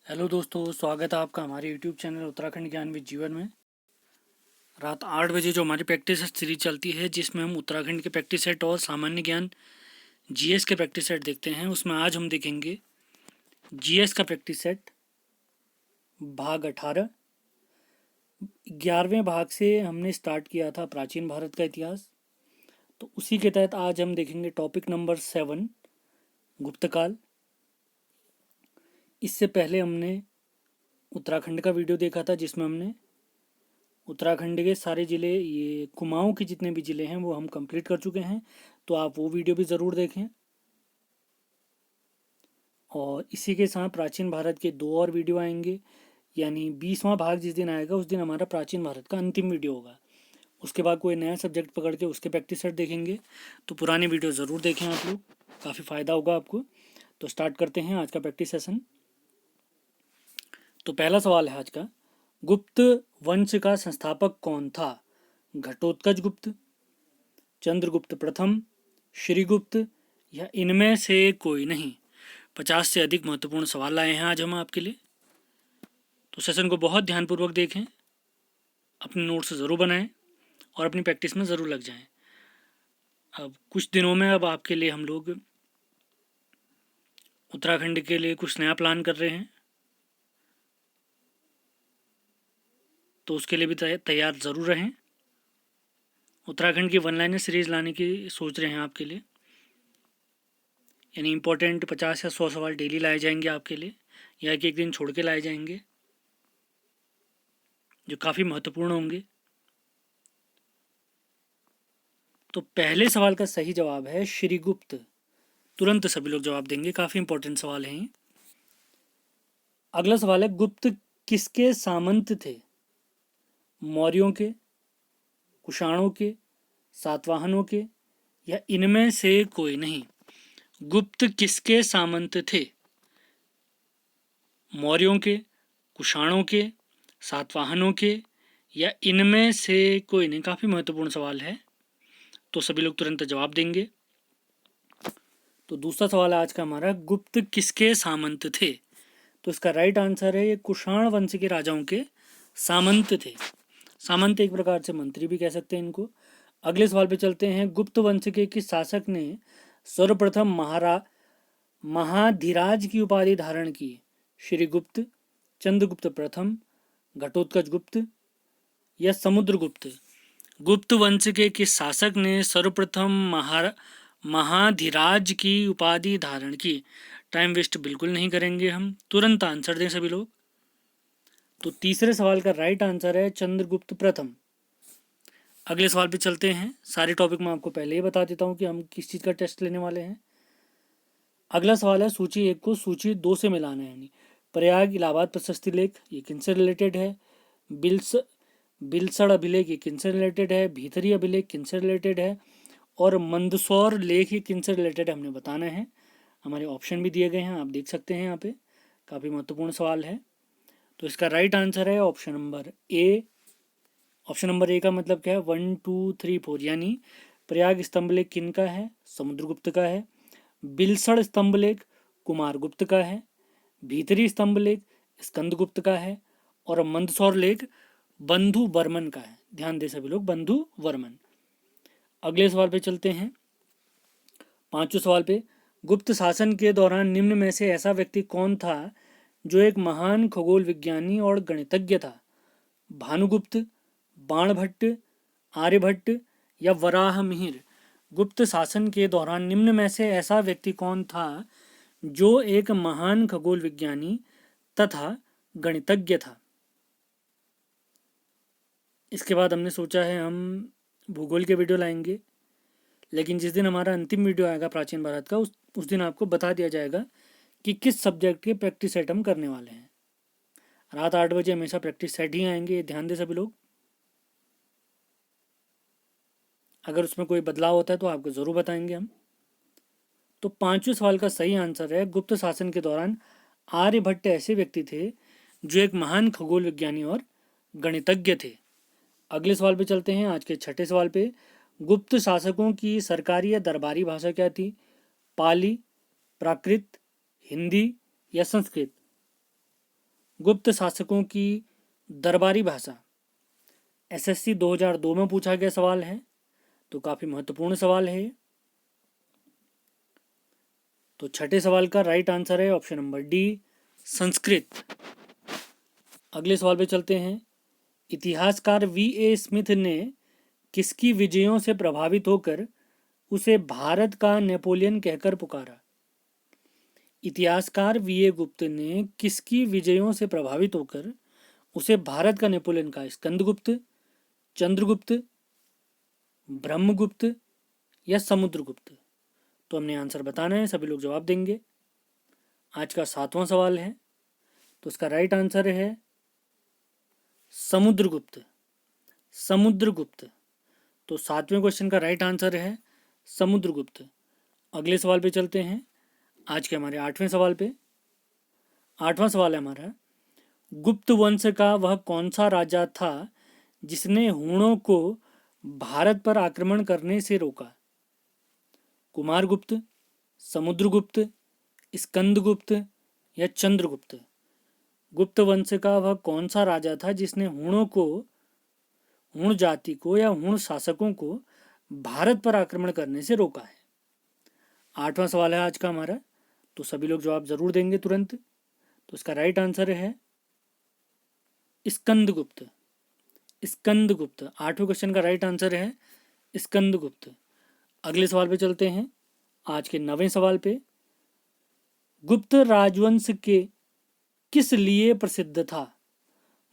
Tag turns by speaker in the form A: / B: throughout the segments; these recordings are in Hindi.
A: हेलो दोस्तों, स्वागत है आपका हमारे यूट्यूब चैनल उत्तराखंड ज्ञान विद जीवन में। रात 8 बजे जो हमारी प्रैक्टिस सीरीज चलती है, जिसमें हम उत्तराखंड के प्रैक्टिस सेट और सामान्य ज्ञान जीएस के प्रैक्टिस सेट देखते हैं। उसमें आज हम देखेंगे जीएस का प्रैक्टिस सेट भाग 18। 11वें भाग से हमने स्टार्ट किया था प्राचीन भारत का इतिहास, तो उसी के तहत आज हम देखेंगे टॉपिक नंबर 7 गुप्तकाल। इससे पहले हमने उत्तराखंड का वीडियो देखा था, जिसमें हमने उत्तराखंड के सारे ज़िले, ये कुमाऊं के जितने भी ज़िले हैं वो हम कंप्लीट कर चुके हैं, तो आप वो वीडियो भी ज़रूर देखें। और इसी के साथ प्राचीन भारत के 2 और वीडियो आएंगे, यानी 20वां भाग जिस दिन आएगा उस दिन हमारा प्राचीन भारत का अंतिम वीडियो होगा। उसके बाद कोई नया सब्जेक्ट पकड़ के उसके प्रैक्टिस सेट देखेंगे, तो पुराने वीडियो ज़रूर देखें आप लोग, काफ़ी फ़ायदा होगा आपको। तो स्टार्ट करते हैं आज का प्रैक्टिस सेशन। तो पहला सवाल है आज का, गुप्त वंश का संस्थापक कौन था? घटोत्कच गुप्त, चंद्रगुप्त प्रथम, श्रीगुप्त या इनमें से कोई नहीं? 50 से अधिक महत्वपूर्ण सवाल लाए हैं आज हम आपके लिए, तो सेशन को बहुत ध्यानपूर्वक देखें, अपने नोट्स ज़रूर बनाएं और अपनी प्रैक्टिस में ज़रूर लग जाएं। अब कुछ दिनों में अब आपके लिए हम लोग उत्तराखंड के लिए कुछ नया प्लान कर रहे हैं, तो उसके लिए भी तैयार ज़रूर रहें। उत्तराखंड की वन लाइनर सीरीज़ लाने की सोच रहे हैं आपके लिए, यानी इम्पोर्टेंट 50 या 100 सवाल डेली लाए जाएंगे आपके लिए, या कि एक दिन छोड़ के लाए जाएंगे, जो काफ़ी महत्वपूर्ण होंगे। तो पहले सवाल का सही जवाब है श्रीगुप्त। तुरंत सभी लोग जवाब देंगे, काफ़ी इंपॉर्टेंट सवाल है। अगला सवाल है, गुप्त किसके सामंत थे? मौर्यों के, कुषाणों के, सातवाहनों के या इनमें से कोई नहीं? गुप्त किसके सामंत थे? मौर्यों के, कुषाणों के, सातवाहनों के या इनमें से कोई नहीं? काफ़ी महत्वपूर्ण सवाल है, तो सभी लोग तुरंत जवाब देंगे। तो दूसरा सवाल आज का हमारा, गुप्त किसके सामंत थे? तो इसका राइट आंसर है, ये कुषाण वंश के राजाओं के सामंत थे। सामंत एक प्रकार से मंत्री भी कह सकते हैं इनको। अगले सवाल पे चलते हैं, गुप्त वंश के किस शासक ने सर्वप्रथम महाधिराज की उपाधि धारण की? श्रीगुप्त, चंद्रगुप्त प्रथम, घटोत्कच गुप्त या समुद्रगुप्त? गुप्त वंश के किस शासक ने सर्वप्रथम महाधिराज की उपाधि धारण की? टाइम वेस्ट बिल्कुल नहीं करेंगे हम, तुरंत आंसर दें सभी लोग। तो तीसरे सवाल का राइट आंसर है चंद्रगुप्त प्रथम। अगले सवाल पे चलते हैं। सारे टॉपिक मैं आपको पहले ही बता देता हूँ कि हम किस चीज़ का टेस्ट लेने वाले हैं। अगला सवाल है, सूची 1 को सूची 2 से मिलाना है, यानी प्रयाग इलाहाबाद प्रशस्ति लेख ये किनसे रिलेटेड है? बिलसड़ अभिलेख ये किनसे रिलेटेड है? भीतरी अभिलेख किनसे रिलेटेड है? और मंदसौर लेख ये किनसे रिलेटेड है, हमने बताना है। हमारे ऑप्शन भी दिए गए हैं, आप देख सकते हैं यहाँ पे, काफ़ी महत्वपूर्ण सवाल है। तो इसका राइट आंसर है option number A. Option number A का मतलब क्या है? 1 2 3 4, यानी प्रयाग स्तंभ लेख किन का है? समुद्रगुप्त का है। बिलसड़ स्तंभ लेख कुमारगुप्त का है। भीतरी स्तंभ लेख स्कंदगुप्त का है। और मंदसौर लेख बंधु वर्मन का है। ध्यान दे सभी लोग, बंधु वर्मन। अगले सवाल पे चलते हैं, पांचवें सवाल पे, गुप्त शासन के दौरान निम्न में से ऐसा व्यक्ति कौन था जो एक महान खगोल विज्ञानी और गणितज्ञ था? भानुगुप्त, बाणभट्ट, आर्यभट्ट या वराह मिहिर? गुप्त शासन के दौरान निम्न में से ऐसा व्यक्ति कौन था जो एक महान खगोल विज्ञानी तथा गणितज्ञ था? इसके बाद हमने सोचा है हम भूगोल के वीडियो लाएंगे, लेकिन जिस दिन हमारा अंतिम वीडियो आएगा प्राचीन भारत का, उस दिन आपको बता दिया जाएगा कि किस सब्जेक्ट के प्रैक्टिस सेट हम करने वाले हैं। रात 8 बजे हमेशा प्रैक्टिस सेट ही आएंगे, ये ध्यान दें सभी लोग। अगर उसमें कोई बदलाव होता है तो आपको ज़रूर बताएंगे हम। तो पांचवें सवाल का सही आंसर है, गुप्त शासन के दौरान आर्यभट्ट ऐसे व्यक्ति थे जो एक महान खगोल विज्ञानी और गणितज्ञ थे। अगले सवाल पे चलते हैं, आज के छठे सवाल पे, गुप्त शासकों की सरकारी या दरबारी भाषा क्या थी? पाली, प्राकृत, हिंदी या संस्कृत? गुप्त शासकों की दरबारी भाषा। एसएससी 2002 में पूछा गया सवाल है, तो काफ़ी महत्वपूर्ण सवाल है। तो छठे सवाल का राइट आंसर है ऑप्शन नंबर डी, संस्कृत। अगले सवाल पे चलते हैं। इतिहासकार वी ए स्मिथ ने किसकी विजयों से प्रभावित होकर उसे भारत का नेपोलियन कहकर पुकारा? इतिहासकार वी ए गुप्त ने किसकी विजयों से प्रभावित होकर उसे भारत का नेपोलियन कहा? स्कंदगुप्त, चंद्रगुप्त, ब्रह्मगुप्त या समुद्रगुप्त? तो हमने आंसर बताना है, सभी लोग जवाब देंगे। आज का 7वां सवाल है, तो इसका राइट आंसर है समुद्रगुप्त। समुद्रगुप्त। तो 7वें क्वेश्चन का राइट आंसर है समुद्रगुप्त। अगले सवाल पे चलते हैं, आज के हमारे 8वें सवाल पे। 8वां सवाल है हमारा, गुप्त वंश का वह कौन सा राजा था जिसने हूणों को भारत पर आक्रमण करने से रोका? कुमारगुप्त, समुद्रगुप्त, स्कंदगुप्त या चंद्रगुप्त? गुप्त वंश का वह कौन सा राजा था जिसने हूण जाति को या हूण शासकों को भारत पर आक्रमण करने से रोका है? 8वां सवाल है आज का हमारा, तो सभी लोग जवाब जरूर देंगे तुरंत। तो इसका राइट आंसर है स्कंदगुप्त। स्कंदगुप्त। 8वें क्वेश्चन का राइट आंसर है स्कंदगुप्त। अगले सवाल पे चलते हैं, आज के 9वें सवाल पे। गुप्त राजवंश के किस लिए प्रसिद्ध था?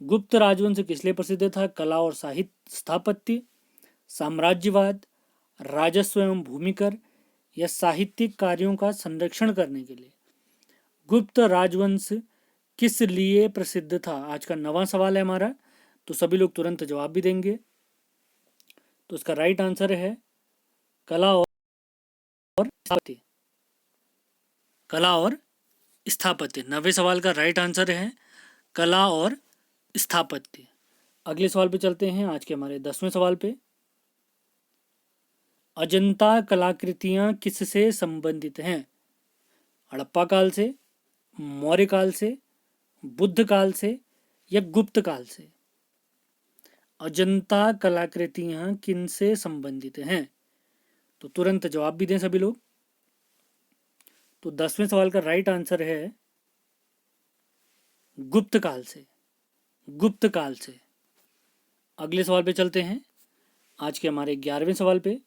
A: गुप्त राजवंश किस लिए प्रसिद्ध था? कला और साहित्य, स्थापत्य, साम्राज्यवाद, राजस्व एवं भूमिकर या साहित्यिक कार्यों का संरक्षण करने के लिए? गुप्त राजवंश किस लिए प्रसिद्ध था? आज का 9वां सवाल है हमारा, तो सभी लोग तुरंत जवाब भी देंगे। तो इसका राइट आंसर है कला और स्थापत्य। कला और स्थापत्य। 9वें सवाल का राइट आंसर है कला और स्थापत्य। अगले सवाल पे चलते हैं, आज के हमारे 10वें सवाल पे। अजंता कलाकृतियां किससे संबंधित हैं? हड़प्पा काल से, मौर्य काल से, बुद्ध काल से या गुप्त काल से? अजंता कलाकृतियां किनसे संबंधित हैं? तो तुरंत जवाब भी दें सभी लोग। तो 10वें सवाल का राइट आंसर है गुप्त काल से। गुप्त काल से। अगले सवाल पे चलते हैं, आज के हमारे 11वें सवाल पे।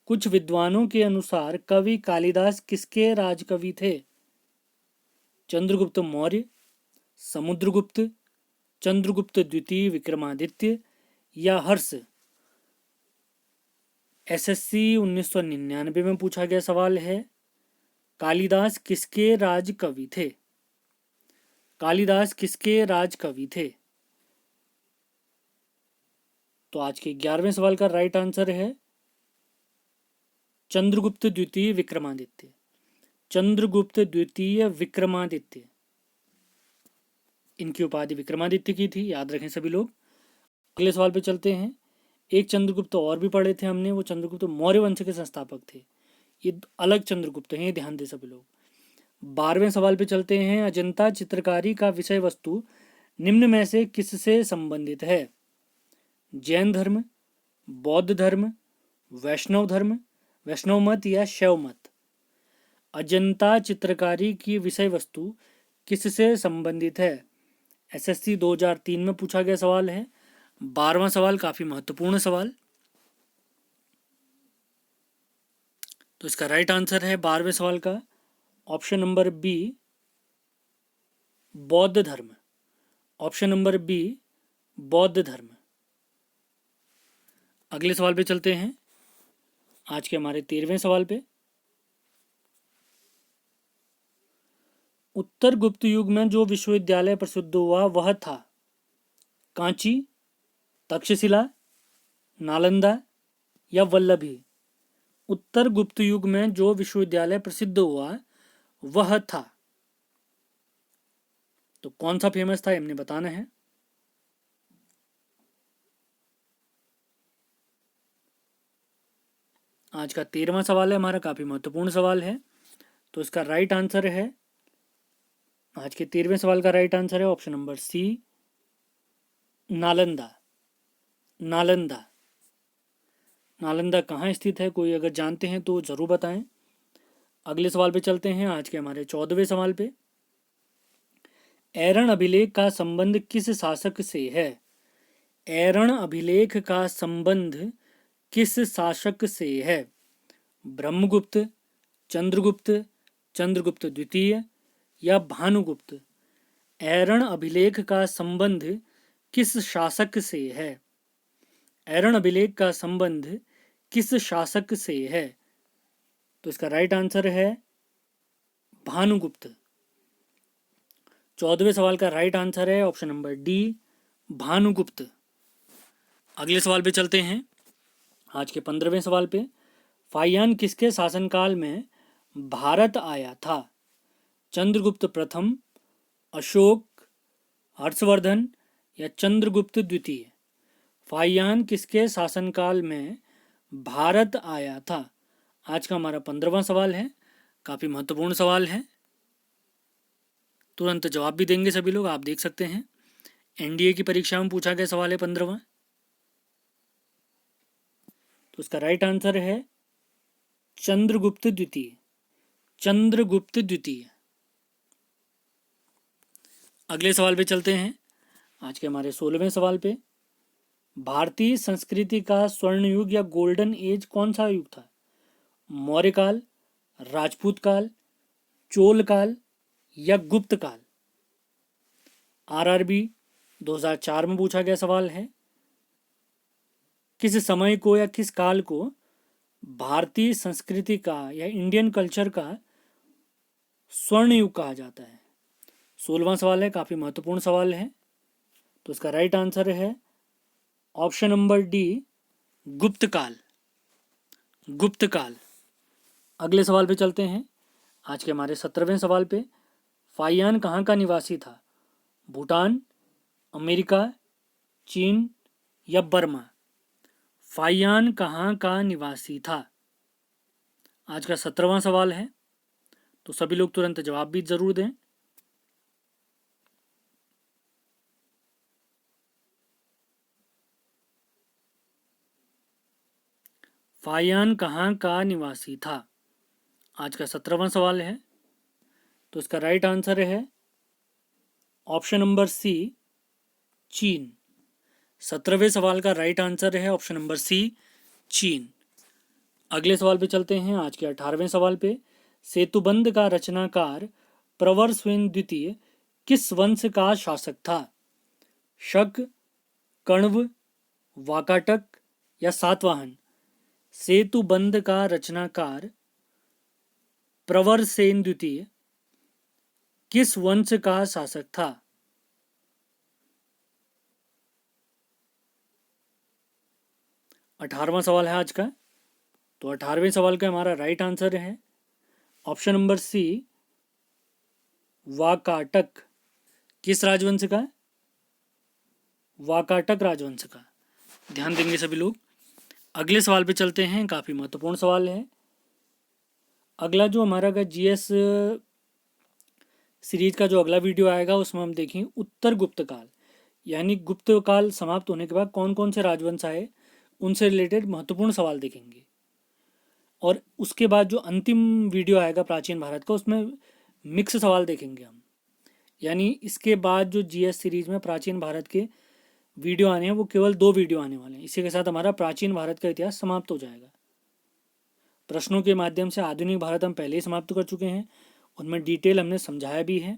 A: कुछ विद्वानों के अनुसार कवि कालिदास किसके राजकवि थे? चंद्रगुप्त मौर्य, समुद्रगुप्त, चंद्रगुप्त द्वितीय विक्रमादित्य या हर्ष? एसएससी 1999 में पूछा गया सवाल है, कालिदास किसके राजकवि थे? कालिदास किसके राजकवि थे? तो आज के 11वें सवाल का राइट आंसर है चंद्रगुप्त द्वितीय विक्रमादित्य। चंद्रगुप्त द्वितीय विक्रमादित्य। इनकी उपाधि विक्रमादित्य की थी, याद रखें सभी लोग। अगले सवाल पे चलते हैं। एक चंद्रगुप्त और भी पढ़े थे हमने, वो चंद्रगुप्त मौर्य वंश के संस्थापक थे। ये अलग चंद्रगुप्त हैं, ये ध्यान दे सभी लोग। 12वें सवाल पे चलते हैं। अजंता चित्रकारी का विषय वस्तु निम्न में से किससे संबंधित है? जैन धर्म, बौद्ध धर्म, वैष्णव धर्म, वैष्णव मत या शैव मत? अजंता चित्रकारी की विषय वस्तु किससे संबंधित है? एसएससी 2003 में पूछा गया सवाल है। 12वां सवाल काफी महत्वपूर्ण सवाल। तो इसका राइट आंसर है 12वें सवाल का ऑप्शन नंबर बी, बौद्ध धर्म। ऑप्शन नंबर बी, बौद्ध धर्म। अगले सवाल पे चलते हैं, आज के हमारे 13वें सवाल पे। उत्तर गुप्त युग में जो विश्वविद्यालय प्रसिद्ध हुआ वह था कांची, तक्षशिला, नालंदा या वल्लभी? उत्तर गुप्त युग में जो विश्वविद्यालय प्रसिद्ध हुआ वह था, तो कौन सा फेमस था हमने बताना है। आज का 13वां सवाल है हमारा, काफी महत्वपूर्ण सवाल है। तो इसका राइट आंसर है आज के 13वें सवाल का राइट आंसर है option number C, Nalanda. Nalanda Nalanda कहाँ स्थित है, कोई अगर जानते हैं तो ज़रूर बताएं। अगले सवाल पे चलते हैं, आज के हमारे 14वें सवाल पे। ऐरण अभिलेख का संबंध किस शासक से है? ऐरण अभिलेख का संबंध किस शासक से है? ब्रह्मगुप्त, चंद्रगुप्त, चंद्रगुप्त द्वितीय या भानुगुप्त? ऐरण अभिलेख का संबंध किस शासक से है? ऐरण अभिलेख का संबंध किस शासक से है? तो इसका राइट आंसर है भानुगुप्त। 14वें सवाल का राइट आंसर है ऑप्शन नंबर डी, भानुगुप्त। अगले सवाल पे चलते हैं, आज के 15वें सवाल पे। फाहियान किसके शासनकाल में भारत आया था? चंद्रगुप्त प्रथम, अशोक, हर्षवर्धन या चंद्रगुप्त द्वितीय? फाहियान किसके शासनकाल में भारत आया था? आज का हमारा 15वां सवाल है, काफ़ी महत्वपूर्ण सवाल है, तुरंत जवाब भी देंगे सभी लोग, आप देख सकते हैं। एनडीए की परीक्षा में पूछा गया सवाल है 15वां। तो इसका राइट आंसर है चंद्रगुप्त द्वितीय। चंद्रगुप्त द्वितीय। अगले सवाल पे चलते हैं, आज के हमारे 16वें सवाल पे। भारतीय संस्कृति का स्वर्ण युग या गोल्डन एज कौन सा युग था? मौर्य काल, राजपूत काल, चोल काल या गुप्त काल? आरआरबी 2004 में पूछा गया सवाल है। किस समय को या किस काल को भारतीय संस्कृति का या इंडियन कल्चर का स्वर्ण युग कहा जाता है? 16वां सवाल है, काफ़ी महत्वपूर्ण सवाल है। तो इसका राइट आंसर है ऑप्शन नंबर डी, गुप्त काल। गुप्त काल। अगले सवाल पे चलते हैं, आज के हमारे 17वें सवाल पे। फाहियान कहाँ का निवासी था? भूटान, अमेरिका, चीन या बर्मा? फाहियान कहाँ का निवासी था? आज का 17वां सवाल है, तो सभी लोग तुरंत जवाब भी जरूर दें। फाहियान कहाँ का निवासी था? आज का 17वां सवाल है, तो इसका राइट आंसर है ऑप्शन नंबर सी, चीन। 17वें सवाल का राइट आंसर है ऑप्शन नंबर सी, चीन। अगले सवाल पे चलते हैं, आज के 18वें सवाल पे। सेतुबंध का रचनाकार प्रवरसेन द्वितीय किस वंश का शासक था? शक, कण्व, वाकाटक या सातवाहन? सेतुबंध का रचनाकार प्रवरसेन द्वितीय किस वंश का शासक था? 18वां सवाल है आज का। तो 18वें सवाल का हमारा राइट आंसर है ऑप्शन नंबर सी, वाकाटक। किस राजवंश का? वाकाटक राजवंश का। ध्यान देंगे सभी लोग। अगले सवाल पे चलते हैं, काफ़ी महत्वपूर्ण सवाल है। अगला जो हमारा का जीएस सीरीज का जो अगला वीडियो आएगा उसमें हम देखें उत्तर गुप्त काल, यानी गुप्त काल समाप्त होने के बाद कौन कौन से राजवंश आए, उनसे रिलेटेड महत्वपूर्ण सवाल देखेंगे। और उसके बाद जो अंतिम वीडियो आएगा प्राचीन भारत का, उसमें मिक्स सवाल देखेंगे हम। यानी इसके बाद जो जीएस सीरीज में प्राचीन भारत के वीडियो आने हैं वो केवल 2 वीडियो आने वाले हैं। इसी के साथ हमारा प्राचीन भारत का इतिहास समाप्त हो जाएगा। प्रश्नों के माध्यम से आधुनिक भारत हम पहले ही समाप्त कर चुके हैं, उनमें डिटेल हमने समझाया भी है,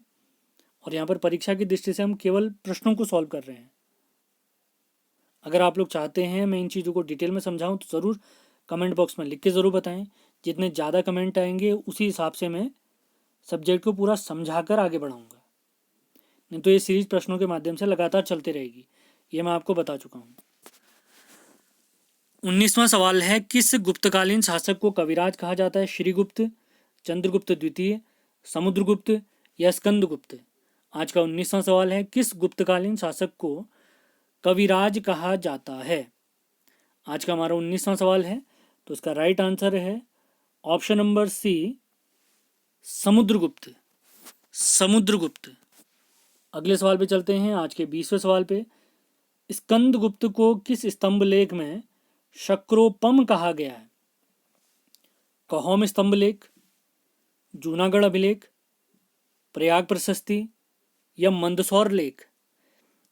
A: और यहाँ पर परीक्षा की दृष्टि से हम केवल प्रश्नों को सॉल्व कर रहे हैं। अगर आप लोग चाहते हैं मैं इन चीज़ों को डिटेल में समझाऊं तो ज़रूर कमेंट बॉक्स में लिख के ज़रूर बताएं। जितने ज़्यादा कमेंट आएंगे उसी हिसाब से मैं सब्जेक्ट को पूरा समझा कर आगे बढ़ाऊँगा। नहीं तो ये सीरीज प्रश्नों के माध्यम से लगातार चलती रहेगी, ये मैं आपको बता चुका हूँ। 19वां सवाल है, किस गुप्तकालीन शासक को कविराज कहा जाता है? श्रीगुप्त, चंद्रगुप्त द्वितीय, समुद्रगुप्त या स्कंदगुप्त? आज का 19वां सवाल है, किस गुप्तकालीन शासक को कविराज कहा जाता है? आज का हमारा 19वां सवाल है, तो इसका राइट आंसर है option number C, Samudragupta. Samudragupta. अगले सवाल पे चलते हैं, आज के 20वें सवाल पे। स्कंदगुप्त को किस स्तंभ लेख में शक्रोपम कहा गया है? कहोम स्तंभ लेख, जूनागढ़ अभिलेख, प्रयाग प्रशस्ति या मंदसौर लेख?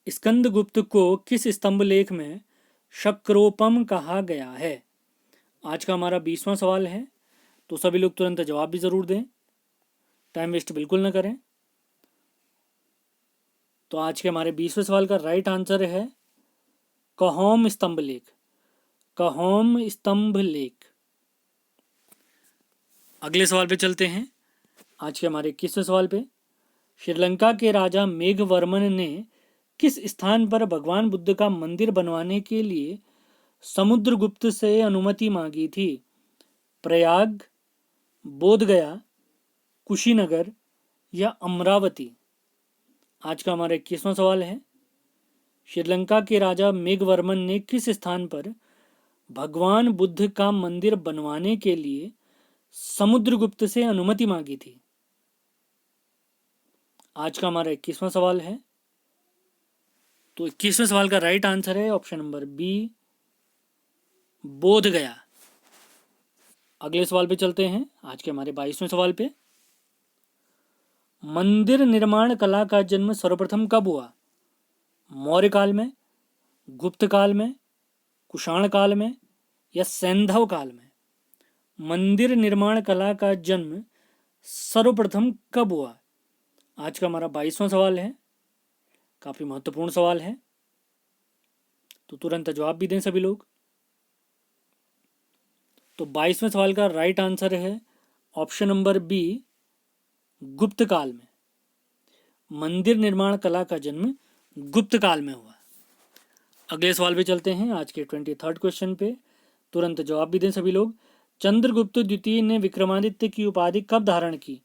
A: स्कंदगुप्त को किस स्तंभ लेख में शक्रोपम कहा गया है? आज का हमारा 20वां सवाल है, तो सभी लोग तुरंत जवाब भी जरूर दें, टाइम वेस्ट बिल्कुल न करें। तो आज के हमारे 20वें सवाल का राइट आंसर है कहोम स्तंभ लेख। कहोम स्तंभ लेख। अगले सवाल पे चलते हैं, आज के हमारे 21वें सवाल पे। श्रीलंका के राजा मेघवर्मन ने किस स्थान पर भगवान बुद्ध का मंदिर बनवाने के लिए समुद्रगुप्त से अनुमति मांगी थी? प्रयाग, बोधगया, कुशीनगर या अमरावती? आज का हमारा 21वां सवाल है। श्रीलंका के राजा मेघवर्मन ने किस स्थान पर भगवान बुद्ध का मंदिर बनवाने के लिए समुद्रगुप्त से अनुमति मांगी थी? आज का हमारा 21वां सवाल है, तो 21वें सवाल का राइट आंसर है ऑप्शन नंबर बी, बोधगया। अगले सवाल पे चलते हैं, आज के हमारे 22वें सवाल पे। मंदिर निर्माण कला का जन्म सर्वप्रथम कब हुआ? मौर्य काल में, गुप्त काल में, कुषाण काल में या सैंधव काल में? मंदिर निर्माण कला का जन्म सर्वप्रथम कब हुआ? आज का हमारा 22वां सवाल है, काफी महत्वपूर्ण सवाल है, तो तुरंत जवाब भी दें सभी लोग। तो 22वें सवाल का राइट आंसर है ऑप्शन नंबर बी, गुप्त काल में। मंदिर निर्माण कला का जन्म गुप्त काल में हुआ। अगले सवाल पे चलते हैं, आज के 23rd क्वेश्चन पे, तुरंत जवाब भी दें सभी लोग। चंद्रगुप्त द्वितीय ने विक्रमादित्य की उपाधि कब धारण की?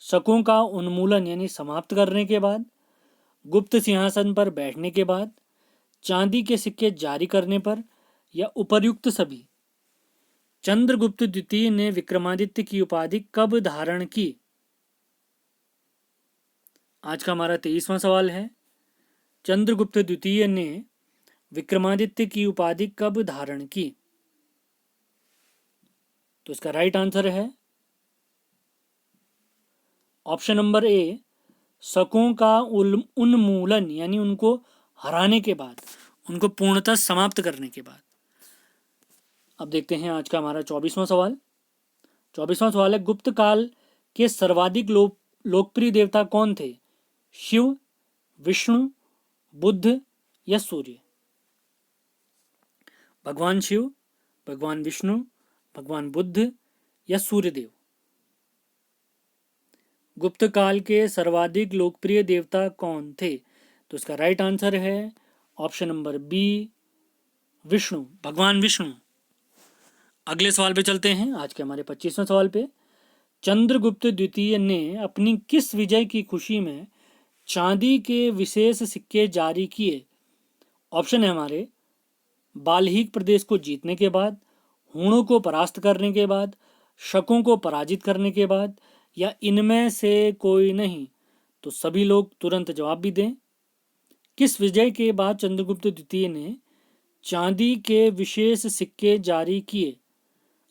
A: शकों का उन्मूलन यानी समाप्त करने के बाद, गुप्त सिंहासन पर बैठने के बाद, चांदी के सिक्के जारी करने पर या उपर्युक्त सभी? चंद्रगुप्त द्वितीय ने विक्रमादित्य की उपाधि कब धारण की? आज का हमारा 23वां सवाल है। चंद्रगुप्त द्वितीय ने विक्रमादित्य की उपाधि कब धारण की? तो इसका राइट आंसर है ऑप्शन नंबर ए, शकों का उन्मूलन यानी उनको हराने के बाद, उनको पूर्णतः समाप्त करने के बाद। अब देखते हैं आज का हमारा 24वां सवाल। 24वां सवाल है, गुप्त काल के सर्वाधिक लोकप्रिय देवता कौन थे? शिव, विष्णु, बुद्ध या सूर्य? भगवान शिव, भगवान विष्णु, भगवान बुद्ध या सूर्यदेव? गुप्त काल के सर्वाधिक लोकप्रिय देवता कौन थे? तो इसका राइट आंसर है ऑप्शन नंबर बी, विष्णु, भगवान विष्णु। अगले सवाल पे चलते हैं, आज के हमारे 25वें सवाल पे। चंद्रगुप्त द्वितीय ने अपनी किस विजय की खुशी में चांदी के विशेष सिक्के जारी किए? ऑप्शन है हमारे, बाल्हिक प्रदेश को जीतने के बाद, हूणों को परास्त करने के बाद, शकों को पराजित करने के बाद या इनमें से कोई नहीं? तो सभी लोग तुरंत जवाब भी दें। किस विजय के बाद चंद्रगुप्त द्वितीय ने चांदी के विशेष सिक्के जारी किए?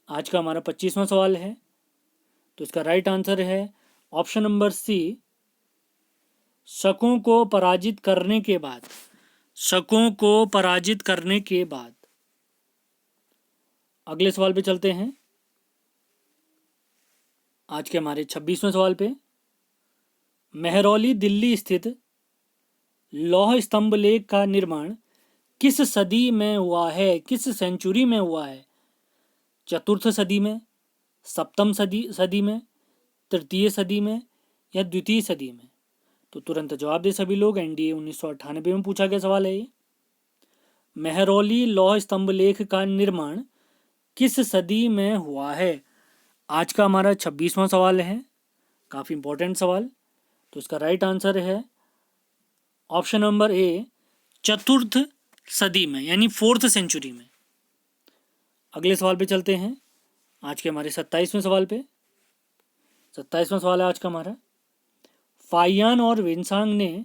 A: आज का हमारा 25वां सवाल है, तो इसका राइट आंसर है ऑप्शन नंबर सी, शकों को पराजित करने के बाद। शकों को पराजित करने के बाद। अगले सवाल पे चलते हैं, आज के हमारे 26वें सवाल पे। मेहरौली दिल्ली स्थित लौह स्तंभ लेख का निर्माण किस सदी में हुआ है? किस सेंचुरी में हुआ है? चतुर्थ सदी में, सप्तम सदी में, तृतीय सदी में या द्वितीय सदी में? तो तुरंत जवाब दे सभी लोग। एनडीए 1998 में पूछा गया सवाल है ये। मेहरौली लौह स्तंभ लेख का निर्माण किस सदी में हुआ है? आज का हमारा 26वां सवाल है, काफ़ी इंपॉर्टेंट सवाल। तो इसका राइट आंसर है ऑप्शन नंबर ए, चतुर्थ सदी में यानी 4th सेंचुरी में। अगले सवाल पे चलते हैं, आज के हमारे 27वें सवाल पे। 27वां सवाल है आज का हमारा, फाहियान और वेन्सांग ने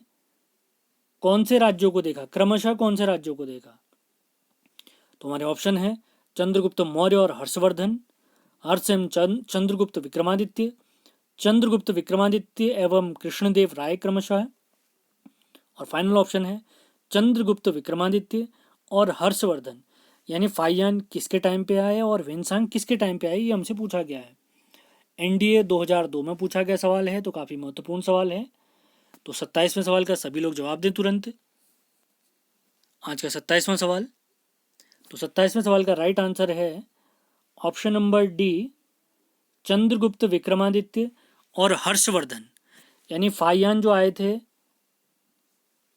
A: कौन से राज्यों को देखा, क्रमशः कौन से राज्यों को देखा? तो हमारे ऑप्शन है चंद्रगुप्त मौर्य और हर्षवर्धन, हर्ष एवं चंद्रगुप्त विक्रमादित्य, चंद्रगुप्त विक्रमादित्य एवं कृष्णदेव राय क्रमशः, और फाइनल ऑप्शन है चंद्रगुप्त विक्रमादित्य और हर्षवर्धन। यानी फाहियान किसके टाइम पे आए और वेन्सांग किसके टाइम पे आए, ये हमसे पूछा गया है। एनडीए 2002 में पूछा गया सवाल है, तो काफ़ी महत्वपूर्ण सवाल है। तो 27वें सवाल का सभी लोग जवाब दें तुरंत। आज का 27वां सवाल, तो 27वें सवाल का राइट आंसर है option number D, Chandragupta Vikramaditya और हर्षवर्धन। यानी फाहियान जो आए थे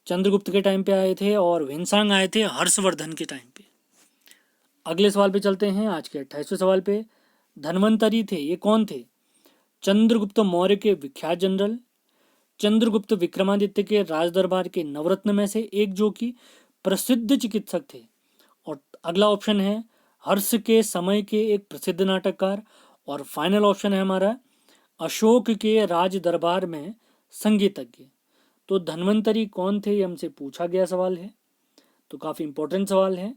A: चंद्रगुप्त के टाइम पे आए थे और वेन्सांग आए थे हर्षवर्धन के टाइम पे। अगले सवाल पे चलते हैं, आज के 28वें सवाल पे। धन्वंतरी थे, ये कौन थे? चंद्रगुप्त मौर्य के विख्यात जनरल, चंद्रगुप्त विक्रमादित्य के राजदरबार के नवरत्न में से एक जो कि प्रसिद्ध चिकित्सक थे, और अगला ऑप्शन है हर्ष के समय के एक प्रसिद्ध नाटककार, और फाइनल ऑप्शन है हमारा अशोक के राज दरबार में संगीतज्ञ। तो धन्वंतरी कौन थे, ये हमसे पूछा गया सवाल है, तो काफ़ी इंपॉर्टेंट सवाल है।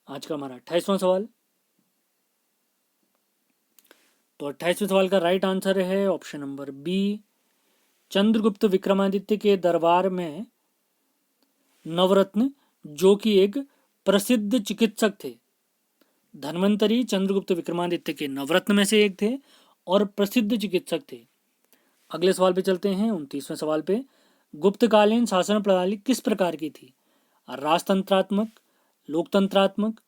A: आज का हमारा 28वां सवाल, तो 28वें सवाल का राइट आंसर है option number B, Chandragupta Vikramaditya के दरबार में नवरत्न जो कि एक प्रसिद्ध चिकित्सक थे। धन्वंतरी चंद्रगुप्त विक्रमादित्य के नवरत्न में से एक थे और प्रसिद्ध चिकित्सक थे। अगले सवाल पे चलते हैं, 29वें सवाल पे। गुप्तकालीन शासन प्रणाली किस प्रकार की थी? राजतंत्रात्मक, लोकतंत्रात्मक,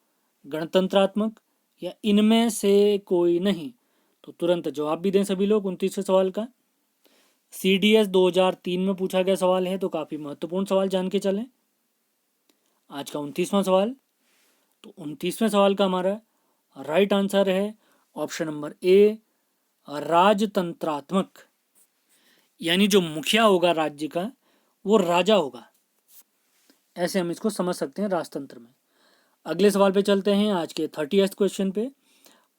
A: गणतंत्रात्मक, या इनमें से कोई नहीं? तो तुरंत जवाब भी दें सभी लोग 29वें सवाल का। CDS 2003 में पूछा गया सवाल है, तो काफ़ी महत्वपूर्ण सवाल जान के चलें। आज का 29वां सवाल, तो 29वें सवाल का हमारा राइट आंसर है ऑप्शन नंबर ए, राजतंत्रात्मक। यानी जो मुखिया होगा राज्य का वो राजा होगा, ऐसे हम इसको समझ सकते हैं राजतंत्र में। अगले सवाल पे चलते हैं, आज के 30th क्वेश्चन पे।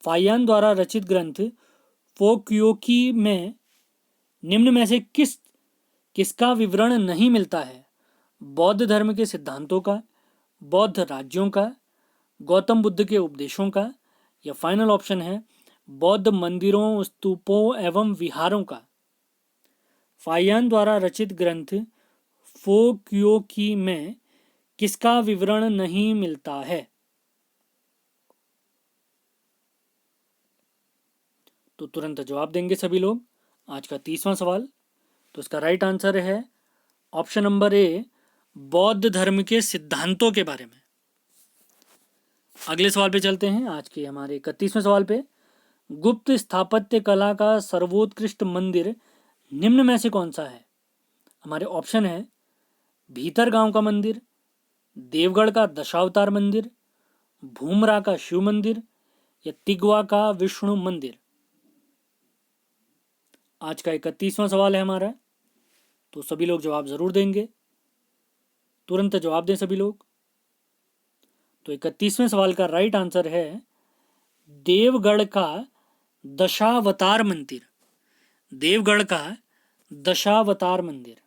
A: फाहियान द्वारा रचित ग्रंथ फोक्योकी में निम्न में से किसका विवरण नहीं मिलता है? बौद्ध धर्म के सिद्धांतों का, बौद्ध राज्यों का, गौतम बुद्ध के उपदेशों का, या फाइनल ऑप्शन है बौद्ध मंदिरों, स्तूपों एवं विहारों का। फाहियान द्वारा रचित ग्रंथ फोक्योकी में किसका विवरण नहीं मिलता है? तो तुरंत जवाब देंगे सभी लोग। आज का 30वां सवाल, तो इसका राइट आंसर है ऑप्शन नंबर ए, बौद्ध धर्म के सिद्धांतों के बारे में। अगले सवाल पे चलते हैं, आज के हमारे 31वें सवाल पे। गुप्त स्थापत्य कला का सर्वोत्कृष्ट मंदिर निम्न में से कौन सा है? हमारे ऑप्शन है भीतर गांव का मंदिर, देवगढ़ का दशावतार मंदिर, भूमरा का शिव मंदिर, या तिगवा का विष्णु मंदिर। आज का 31वां सवाल है हमारा, तो सभी लोग जवाब जरूर देंगे, तुरंत जवाब दें सभी लोग। तो 31वें सवाल का राइट आंसर है देवगढ़ का दशावतार मंदिर। देवगढ़ का दशावतार मंदिर।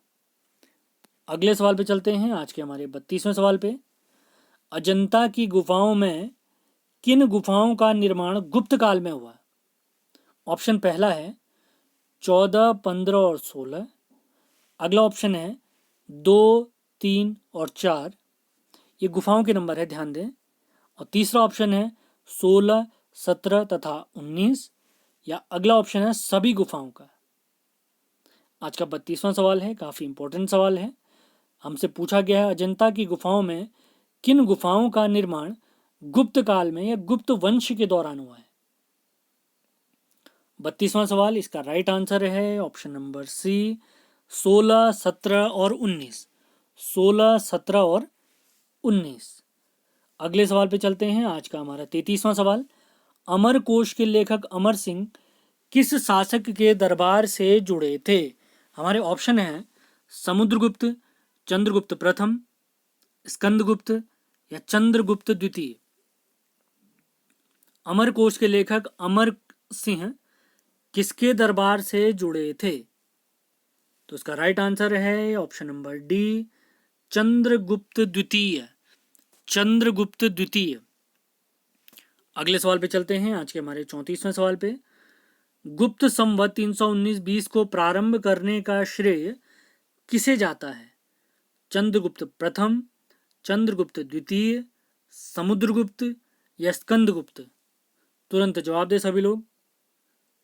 A: अगले सवाल पे चलते हैं, आज के हमारे 32वें सवाल पे। अजंता की गुफाओं में किन गुफाओं का निर्माण गुप्त काल में हुआ? ऑप्शन पहला है 14, 15 और 16। अगला ऑप्शन है 2, 3 और 4। ये गुफाओं के नंबर है, ध्यान दें। और तीसरा ऑप्शन है 16, 17 तथा 19, या अगला ऑप्शन है सभी गुफाओं का। आज का 32वां सवाल है, काफ़ी इंपॉर्टेंट सवाल है। हमसे पूछा गया है अजंता की गुफाओं में किन गुफाओं का निर्माण गुप्त काल में या गुप्त वंश के दौरान हुआ है? 32वां सवाल, इसका राइट आंसर है ऑप्शन नंबर सी, 16, 17 और 19। 16, 17 और 19। अगले सवाल पे चलते हैं, आज का हमारा 33वां सवाल। अमरकोश के लेखक अमर सिंह किस शासक के दरबार से जुड़े थे? हमारे ऑप्शन हैं समुद्रगुप्त, चंद्रगुप्त प्रथम, स्कंदगुप्त, या चंद्रगुप्त द्वितीय। अमरकोश के लेखक अमर सिंह किसके दरबार से जुड़े थे? तो इसका राइट आंसर है ऑप्शन नंबर डी, चंद्रगुप्त द्वितीय। चंद्रगुप्त द्वितीय। अगले सवाल पे चलते हैं, आज के हमारे 34वें सवाल पे। गुप्त संवत 319-20 को प्रारंभ करने का श्रेय किसे जाता है? चंद्रगुप्त प्रथम, चंद्रगुप्त द्वितीय, समुद्रगुप्त या स्कंदगुप्त? तुरंत जवाब दे सभी लोग।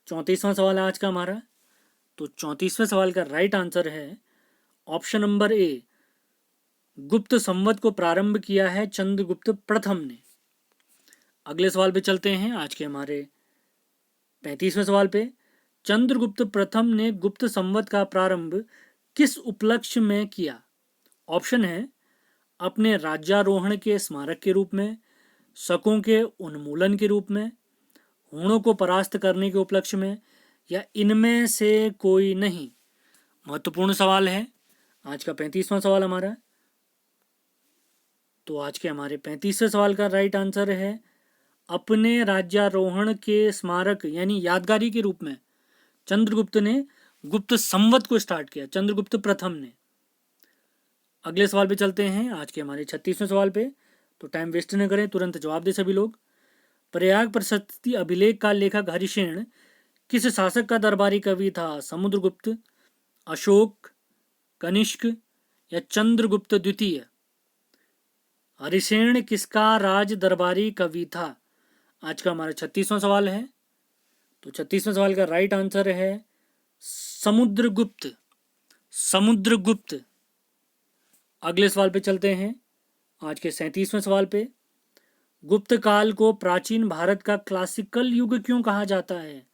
A: 34वां सवाल है आज का हमारा। तो 34वें सवाल का राइट आंसर है ऑप्शन नंबर ए, गुप्त संवत को प्रारंभ किया है चंद्रगुप्त प्रथम ने। अगले सवाल पे चलते हैं, आज के हमारे 35वें सवाल पे। चंद्रगुप्त प्रथम ने गुप्त संवत का प्रारंभ किस उपलक्ष्य में किया? ऑप्शन है अपने राज्यारोहण के स्मारक के रूप में, शकों के उन्मूलन के रूप में, हूणों को परास्त करने के उपलक्ष्य में, या इनमें से कोई नहीं। महत्वपूर्ण सवाल है आज का 35वां सवाल हमारा। तो आज के हमारे 35वें सवाल का राइट आंसर है अपने राज्यारोहण के स्मारक यानी यादगारी के रूप में चंद्रगुप्त ने गुप्त संवत को स्टार्ट किया, चंद्रगुप्त प्रथम ने। अगले सवाल पे चलते हैं, आज के हमारे 36वें सवाल पे। तो टाइम वेस्ट न करें, तुरंत जवाब दे सभी लोग। प्रयाग प्रशस्ति अभिलेख का लेखक हरिसेन किस शासक का दरबारी कवि था? समुद्रगुप्त, अशोक, कनिष्क या चंद्रगुप्त द्वितीय? हरिसेन किसका राज दरबारी कवि था? आज का हमारा 36वां सवाल है। तो 36वें सवाल का राइट आंसर है समुद्रगुप्त। समुद्रगुप्त। अगले सवाल पे चलते हैं, आज के 37वें सवाल पे। गुप्त काल को प्राचीन भारत का क्लासिकल युग क्यों कहा जाता है?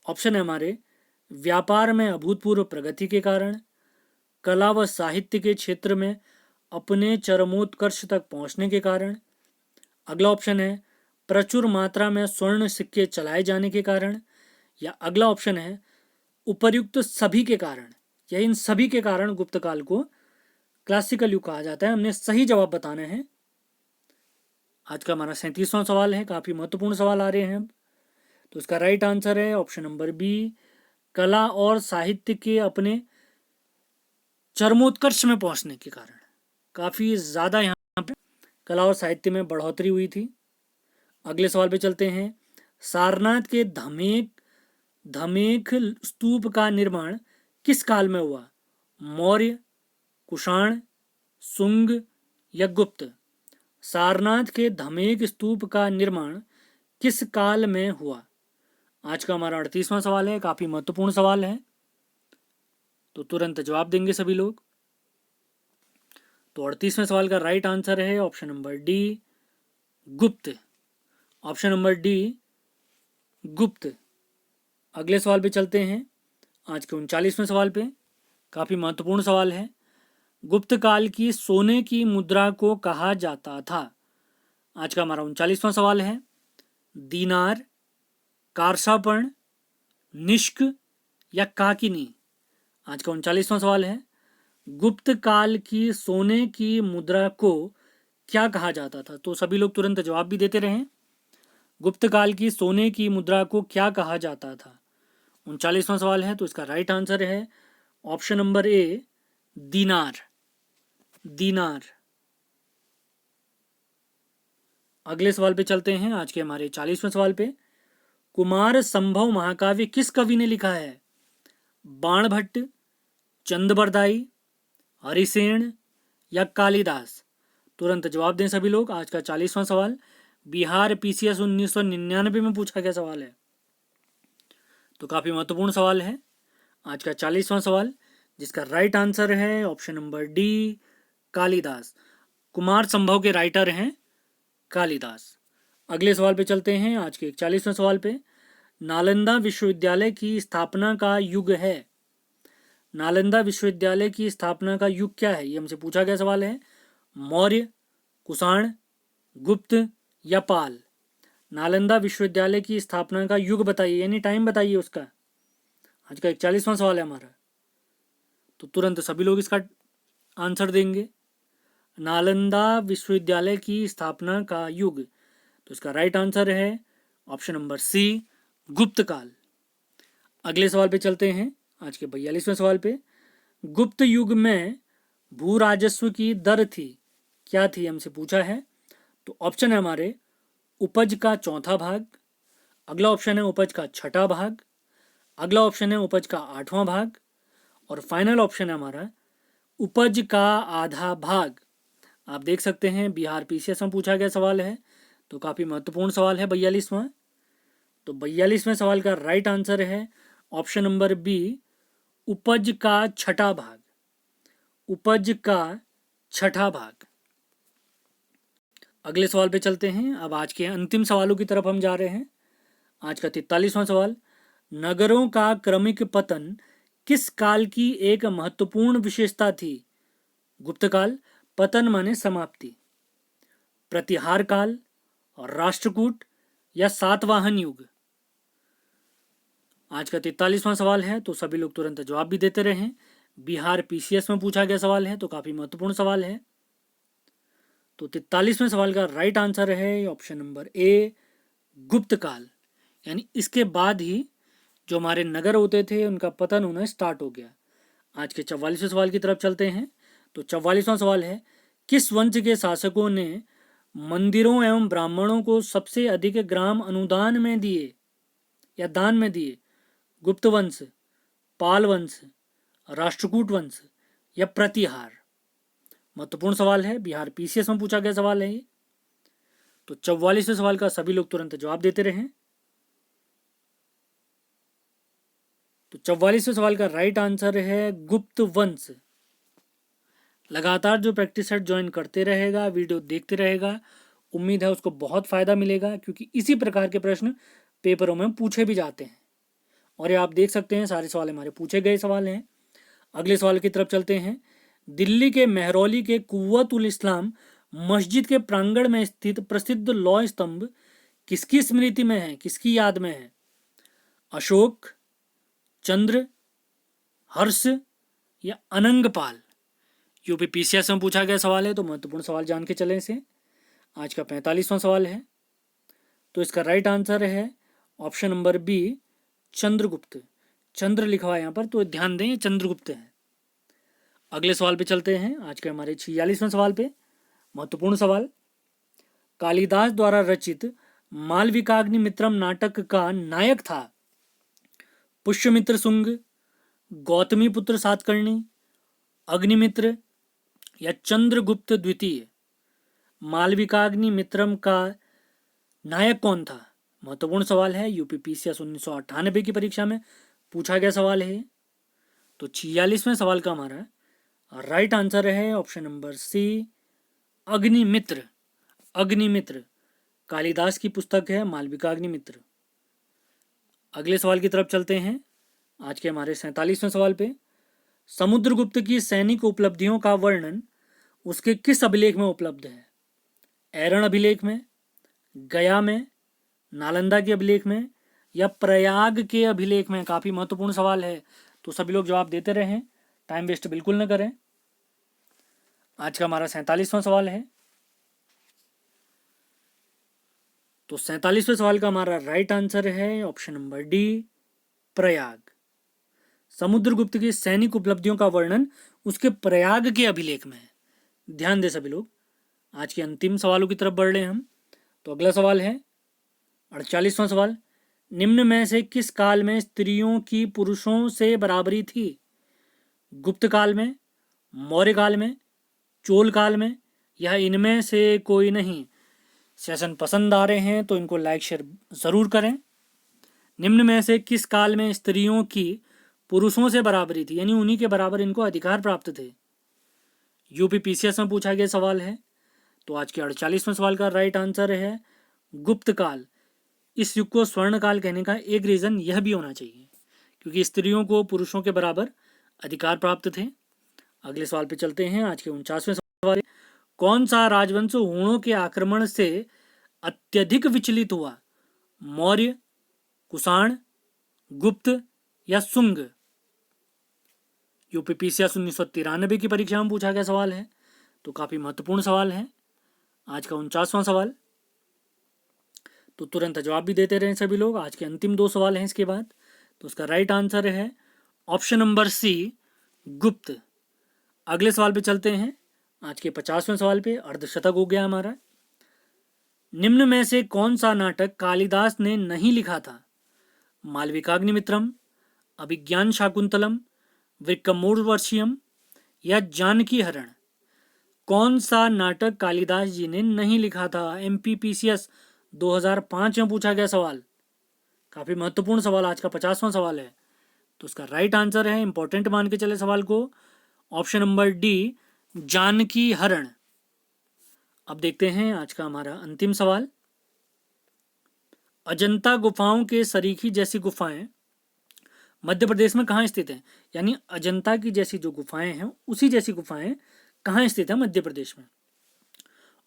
A: ऑप्शन है हमारे व्यापार में अभूतपूर्व प्रगति के कारण, कला व साहित्य के क्षेत्र में अपने चरमोत्कर्ष तक पहुंचने के कारण, अगला ऑप्शन है प्रचुर मात्रा में स्वर्ण सिक्के चलाए जाने के कारण, या अगला ऑप्शन है उपर्युक्त सभी के कारण, या इन सभी के कारण गुप्त काल को क्लासिकल युग कहा जाता है। हमने सही जवाब बताने हैं। आज का हमारा 37वां सवाल है, काफी महत्वपूर्ण सवाल आ रहे हैं अब। तो इसका राइट आंसर है ऑप्शन नंबर बी, कला और साहित्य के अपने चरमोत्कर्ष में पहुंचने के कारण। काफी ज्यादा यहाँ पे कला और साहित्य में बढ़ोतरी हुई थी। अगले सवाल पे चलते हैं, सारनाथ के धमेख स्तूप का निर्माण किस काल में हुआ? मौर्य, कुषाण, शुंग या गुप्त? सारनाथ के धमेख स्तूप का निर्माण किस काल में हुआ? आज का हमारा 38वां सवाल है, काफी महत्वपूर्ण सवाल है। तो तुरंत जवाब देंगे सभी लोग। तो 38वें सवाल का राइट आंसर है ऑप्शन नंबर डी, गुप्त। ऑप्शन नंबर डी, गुप्त। अगले सवाल पे चलते हैं, आज के 39वें सवाल पे। काफी महत्वपूर्ण सवाल है। गुप्त काल की सोने की मुद्रा को कहा जाता था? आज का हमारा 39वां सवाल है। दीनार, कारसापण, निष्क या काकिनी? आज का 39वां सवाल है। गुप्त काल की सोने की मुद्रा को क्या कहा जाता था? तो सभी लोग तुरंत जवाब भी देते रहें। गुप्त काल की सोने की मुद्रा को क्या कहा जाता था? 39वां सवाल है। तो इसका राइट आंसर है ऑप्शन नंबर ए, दीनार। दीनार। अगले सवाल पे चलते हैं, आज के हमारे 40वें सवाल पे। कुमार संभव महाकाव्य किस कवि ने लिखा है? बाणभट्ट, चंदबरदाई, हरिसेन या कालिदास? तुरंत जवाब दें सभी लोग। आज का 40वां सवाल बिहार पीसीएस 1999 में पूछा गया सवाल है। तो काफी महत्वपूर्ण सवाल है आज का 40वां सवाल, जिसका राइट आंसर है option number D, Kalidas. Kumar संभव के राइटर हैं कालिदास। अगले सवाल पे चलते हैं, आज के 41वें सवाल पे। नालंदा विश्वविद्यालय की स्थापना का युग है? नालंदा विश्वविद्यालय की स्थापना का युग क्या है? ये हमसे पूछा गया सवाल है। मौर्य, कुषाण, गुप्त या पाल? नालंदा विश्वविद्यालय की स्थापना का युग बताइए, यानी टाइम बताइए उसका। आज का 41वां सवाल है हमारा। तो तुरंत सभी लोग इसका आंसर देंगे। नालंदा विश्वविद्यालय की स्थापना का युग, तो इसका राइट आंसर है ऑप्शन नंबर सी, गुप्त काल। अगले सवाल पे चलते हैं, आज के 42वें सवाल पे। गुप्त युग में भू राजस्व की दर थी, क्या थी, हमसे पूछा है। तो ऑप्शन है हमारे उपज का चौथा भाग, अगला ऑप्शन है उपज का छठा भाग, अगला ऑप्शन है उपज का आठवां भाग, और फाइनल ऑप्शन है हमारा उपज का आधा भाग। आप देख सकते हैं बिहार पीसीएस में पूछा गया सवाल है, तो काफ़ी महत्वपूर्ण सवाल है 42वां। तो 42वें सवाल का राइट आंसर है ऑप्शन नंबर बी, उपज का छठा भाग, उपज का छठा भाग। अगले सवाल पे चलते हैं। अब आज के अंतिम सवालों की तरफ हम जा रहे हैं। आज का 43वां सवाल, नगरों का क्रमिक पतन किस काल की एक महत्वपूर्ण विशेषता थी? गुप्त काल, पतन माने समाप्ति, प्रतिहार काल, राष्ट्रकूट या सातवाहन युग। आज का 43वां सवाल है, तो सभी लोग तुरंत जवाब भी देते रहें। बिहार पीसीएस में पूछा गया सवाल है, तो काफी महत्वपूर्ण सवाल है। तो 43वें सवाल का राइट आंसर है ऑप्शन नंबर ए, गुप्त काल। यानी इसके बाद ही जो हमारे नगर होते थे उनका पतन होना स्टार्ट हो गया। आज के 44वें सवाल की तरफ चलते हैं। तो 44वां सवाल है, किस वंश के शासकों ने मंदिरों एवं ब्राह्मणों को सबसे अधिक ग्राम अनुदान में दिए या दान में दिए? गुप्त वंश, पाल वंश, राष्ट्रकूट वंश या प्रतिहार? महत्वपूर्ण सवाल है, बिहार पीसीएस में पूछा गया सवाल है ये। तो 44वें सवाल का सभी लोग तुरंत जवाब देते रहें। तो 44वें सवाल का राइट आंसर है गुप्त वंश। लगातार जो प्रैक्टिस सेट ज्वाइन करते रहेगा, वीडियो देखते रहेगा, उम्मीद है उसको बहुत फ़ायदा मिलेगा, क्योंकि इसी प्रकार के प्रश्न पेपरों में पूछे भी जाते हैं। और ये आप देख सकते हैं सारे सवाल हमारे पूछे गए सवाल हैं। अगले सवाल की तरफ चलते हैं। दिल्ली के मेहरौली के कुव्वत उल इस्लाम मस्जिद के प्रांगण में स्थित प्रसिद्ध लौह स्तंभ किसकी स्मृति में है, किसकी याद में है? अशोक, चंद्र, हर्ष या अनंगपाल? यूपी पीसीएस में पूछा गया सवाल है, तो महत्वपूर्ण सवाल जान के चलें इसे। आज का 45वां सवाल है, तो इसका राइट आंसर है ऑप्शन नंबर बी, चंद्रगुप्त। चंद्र लिखा हुआ है यहाँ पर, तो ध्यान दें चंद्रगुप्त है। अगले सवाल पे चलते हैं। आज के हमारे 46वें सवाल पे, महत्वपूर्ण सवाल, कालिदास द्वारा रचित मालविकाग्निमित्रम नाटक का नायक था पुष्यमित्र शुंग, गौतमी पुत्र सातकर्णी, अग्निमित्र या चंद्रगुप्त द्वितीय? मालविकाग्निमित्रम का नायक कौन था? महत्वपूर्ण सवाल है, यूपी पीसीएस 1998 की परीक्षा में पूछा गया सवाल है। तो 46वें सवाल का हमारा राइट आंसर है option number C, Agnimitra. Agnimitra Kalidasa की पुस्तक है मालविकाग्निमित्र। अगले सवाल की तरफ चलते हैं। आज के हमारे 47वें सवाल पे, समुद्रगुप्त की सैनिक उपलब्धियों का वर्णन उसके किस अभिलेख में उपलब्ध है? ऐरण अभिलेख में, गया में, नालंदा के अभिलेख में या प्रयाग के अभिलेख में? काफ़ी महत्वपूर्ण सवाल है, तो सभी लोग जवाब देते रहें, टाइम वेस्ट बिल्कुल न करें। आज का हमारा 47वां सवाल है। तो 47वें सवाल का हमारा राइट आंसर है option number D, Prayag. Samudragupta की सैनिक उपलब्धियों का वर्णन उसके प्रयाग के अभिलेख में है। ध्यान दे सभी लोग। आज के अंतिम सवालों की तरफ बढ़ रहे हैं हम। तो अगला सवाल है 48वां सवाल, निम्न में से किस काल में स्त्रियों की पुरुषों से बराबरी थी? गुप्त काल में, मौर्य काल में, चोल काल में या इनमें से कोई नहीं? सेशन पसंद आ रहे हैं तो इनको लाइक शेयर ज़रूर करें। निम्न में से किस काल में स्त्रियों की पुरुषों से बराबरी थी, यानी उन्हीं के बराबर इनको अधिकार प्राप्त थे? यूपी पीसीएस में पूछा गया सवाल है। तो आज के 48वें सवाल का राइट आंसर है गुप्त काल। इस युग को स्वर्ण काल कहने का एक रीज़न यह भी होना चाहिए, क्योंकि स्त्रियों को पुरुषों के बराबर अधिकार प्राप्त थे। अगले सवाल पे चलते हैं। आज के 49वें सवाल, कौन सा राजवंश हूणों के आक्रमण से अत्यधिक विचलित हुआ? मौर्य, कुषाण, गुप्त या शुंग? यूपी पीसीएस 1993 की परीक्षा में पूछा गया सवाल है, तो काफ़ी महत्वपूर्ण सवाल है। आज का 49वां सवाल, तो तुरंत जवाब भी देते रहें सभी लोग। आज के अंतिम दो सवाल हैं इसके बाद। तो उसका राइट आंसर है ऑप्शन नंबर सी, गुप्त। अगले सवाल पे चलते हैं, आज के 50वें सवाल पे। अर्धशतक हो गया हमारा। निम्न में से कौन सा नाटक कालिदास ने नहीं लिखा था? मालविकाग्निमित्रम, अभिज्ञान शाकुंतलम, विक्रमोर्वशीयम या जानकी हरण। कौन सा नाटक कालिदास जी ने नहीं लिखा था? MPPCS 2005 में पूछा गया सवाल। काफी महत्वपूर्ण सवाल, आज का 50वां सवाल है। तो इसका राइट आंसर है, इंपॉर्टेंट मान के चले सवाल को, ऑप्शन नंबर डी, जानकी हरण। अब देखते हैं आज का हमारा अंतिम सवाल। अजंता गुफाओं के सरीखी जैसी गुफाएं मध्य प्रदेश में कहाँ स्थित हैं? यानी अजंता की जैसी जो गुफाएं हैं उसी जैसी गुफाएं कहाँ स्थित है मध्य प्रदेश में?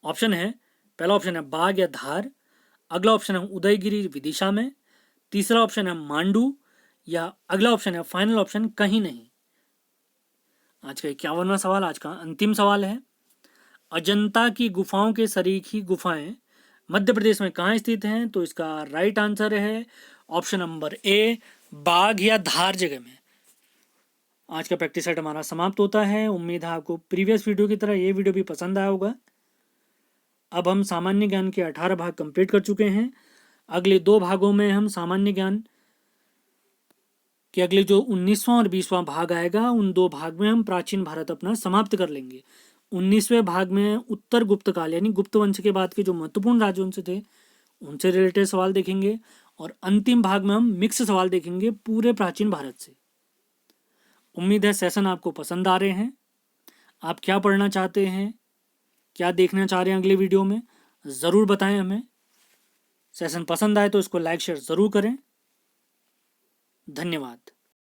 A: ऑप्शन है, पहला ऑप्शन है बाग या धार, अगला ऑप्शन है उदयगिरी विदिशा में, तीसरा ऑप्शन है मांडू, या अगला ऑप्शन है फाइनल ऑप्शन कहीं नहीं। आज का 51वां सवाल, आज का अंतिम सवाल है। अजंता की गुफाओं के सरीखी गुफाएं मध्य प्रदेश में कहाँ स्थित हैं? तो इसका राइट आंसर है ऑप्शन नंबर ए, बाग या धार जगह में। आज का प्रैक्टिस सेट हमारा समाप्त होता है। उम्मीद है आपको प्रीवियस वीडियो की तरह ये वीडियो भी पसंद आया होगा। अब हम सामान्य ज्ञान के 18 भाग कंप्लीट कर चुके हैं। अगले 2 भागों में हम सामान्य ज्ञान के अगले जो 19वां और 20वां भाग आएगा, उन 2 भाग में हम प्राचीन भारत अपना समाप्त कर लेंगे। 19वें भाग में उत्तर गुप्त काल यानी गुप्त वंश के बाद के जो महत्वपूर्ण राजवंश थे उनसे रिलेटेड सवाल देखेंगे, और अंतिम भाग में हम मिक्स सवाल देखेंगे पूरे प्राचीन भारत से। उम्मीद है सेशन आपको पसंद आ रहे हैं। आप क्या पढ़ना चाहते हैं, क्या देखना चाह रहे हैं अगले वीडियो में, ज़रूर बताएं हमें। सेशन पसंद आए तो इसको लाइक शेयर ज़रूर करें। धन्यवाद।